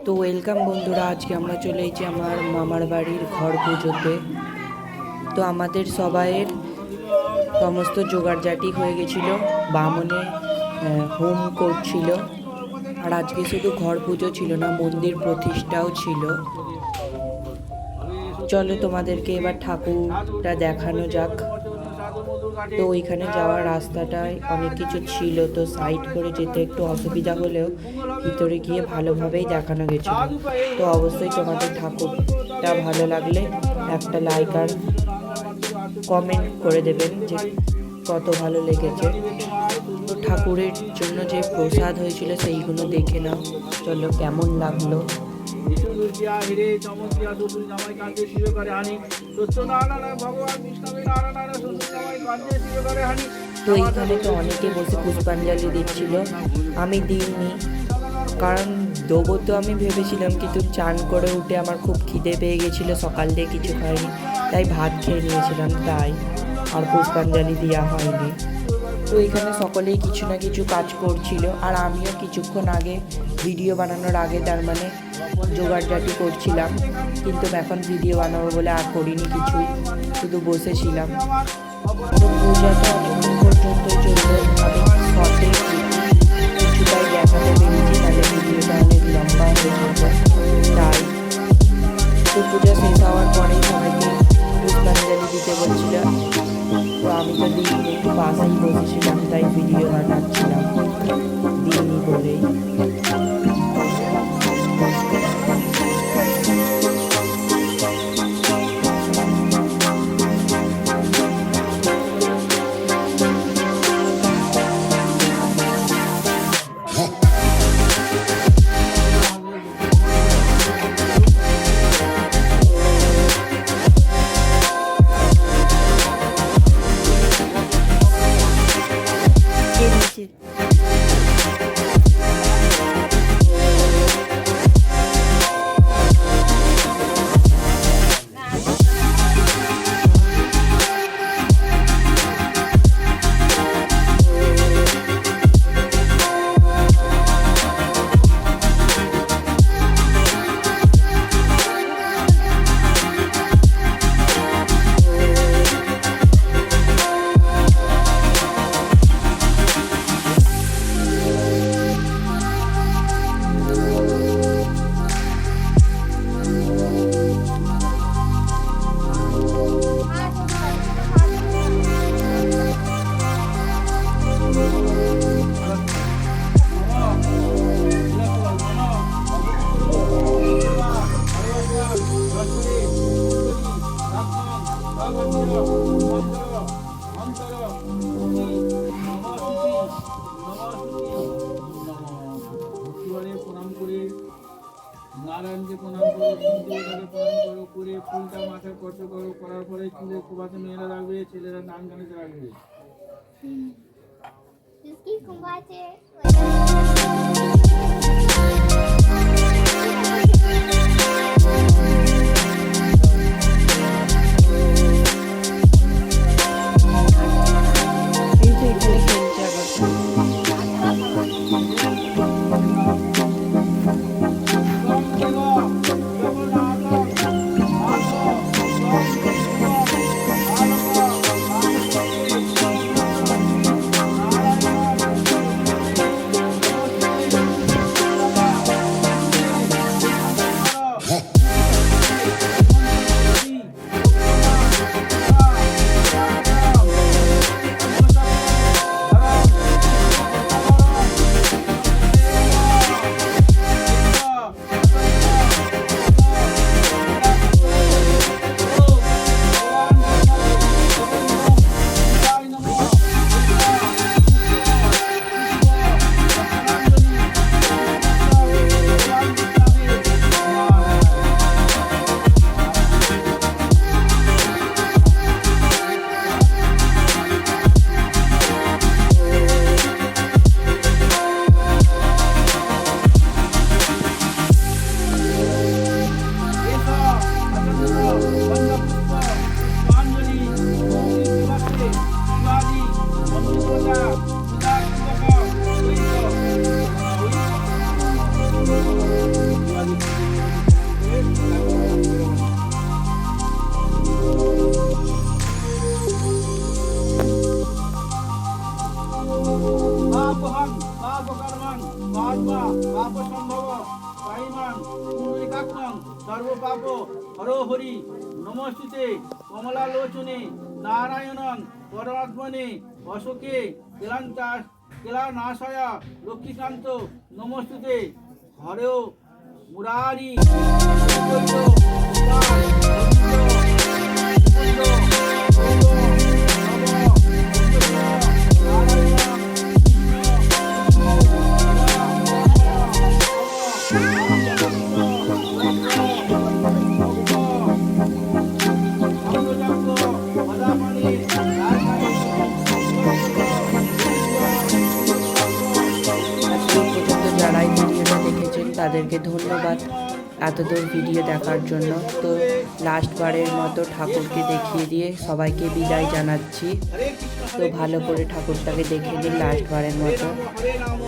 তো ওয়েলকাম বন্ধুরা, আজকে আমরা চলে এসেছি আমার মামার বাড়ির ঘর পুজোতে। তো আমাদের সবাইয়ের সমস্ত জোগাড়জাটি হয়ে গেছিল, বামনে হোম করছিল। আর আজকে শুধু ঘর পুজো ছিল না, মন্দির প্রতিষ্ঠাও ছিল। চলো তোমাদেরকে এবার ঠাকুরটা দেখানো যাক। তো ওইখানে যাওয়ার রাস্তাটায় অনেক কিছু ছিল, তো সাইড করে যেতে একটু অসুবিধা হলেও ভিতরে গিয়ে ভালোভাবেই দেখানো গেছিল। তো অবশ্যই তোমাদের ঠাকুরটা ভালো লাগলে একটা লাইক আর কমেন্ট করে দেবেন যে কত ভালো লেগেছে। তো ঠাকুরের জন্য যে প্রসাদ হয়েছিল সেইগুলো দেখে নাও, চলো কেমন লাগলো। তো এইখানে তো অনেকে বসে পুষ্পাঞ্জলি দিচ্ছিল, আমি দিইনি, কারণ দেবো তো আমি ভেবেছিলাম, কিন্তু চান করে উঠে আমার খুব খিদে পেয়ে গেছিলো, সকাল দিয়ে কিছু খাইনি, তাই ভাত খেয়ে নিয়েছিলাম, তাই আর পুষ্পাঞ্জলি দেওয়া হয়নি। তো এখানে সকলেই কিছু না কিছু কাজ করছিল, আর আমিও কিছুক্ষণ আগে ভিডিও বানানোর আগে তার মানে জোগাড়জাটি করছিলাম, কিন্তু এখন ভিডিও বানাবো বলে আর করিনি কিছুই, শুধু বসেছিলাম। তো পূজাটা অনেকক্ষণ পর্যন্তই চলবে, আমি শর্টে কিছুটাই দেখাতে পেরেছি, তাহলে ভিডিওটা অনেক লম্বা হয়ে যাবে, তাই। তো পূজা শেষ হওয়ার পরেই সবাইকে পুষ্পাঞ্জলি দিতে বলছিল, তো আমি তো দিইনি, একটু পাশেই বসেছিলাম, তাই ভিডিও বানাচ্ছিলাম দিইনি বলেই। নারায়ণকে প্রণাম করো, দেবতাকে প্রণাম করো, করে ফুলটা মাথায় স্পর্শ করো, করার পরে চুলের খোপাতে মেয়েরা রাখবে, ছেলেরা নাম গানিতে রাখবে। এই যে এখানে খেলছে আবার। কমলাক্ষং সর্বপাপ হরো হরি নমস্তুতে কমলালোচনে নারায়ণং পরমাত্মনে অশোকে কেলানাশয়া লক্ষ্মীকান্ত নমস্তুতে হরেও মুরারি আজকে পর্যন্ত যারা এই ভিডিওটা দেখেছেন তাদেরকে ধন্যবাদ এতদূর ভিডিও দেখার জন্য। তো লাস্টবারের মতো ঠাকুরকে দেখিয়ে দিয়ে সবাইকে বিদায় জানাচ্ছি। তো ভালো করে ঠাকুরটাকে দেখে নিন লাস্টবারের মতো। হরে নাম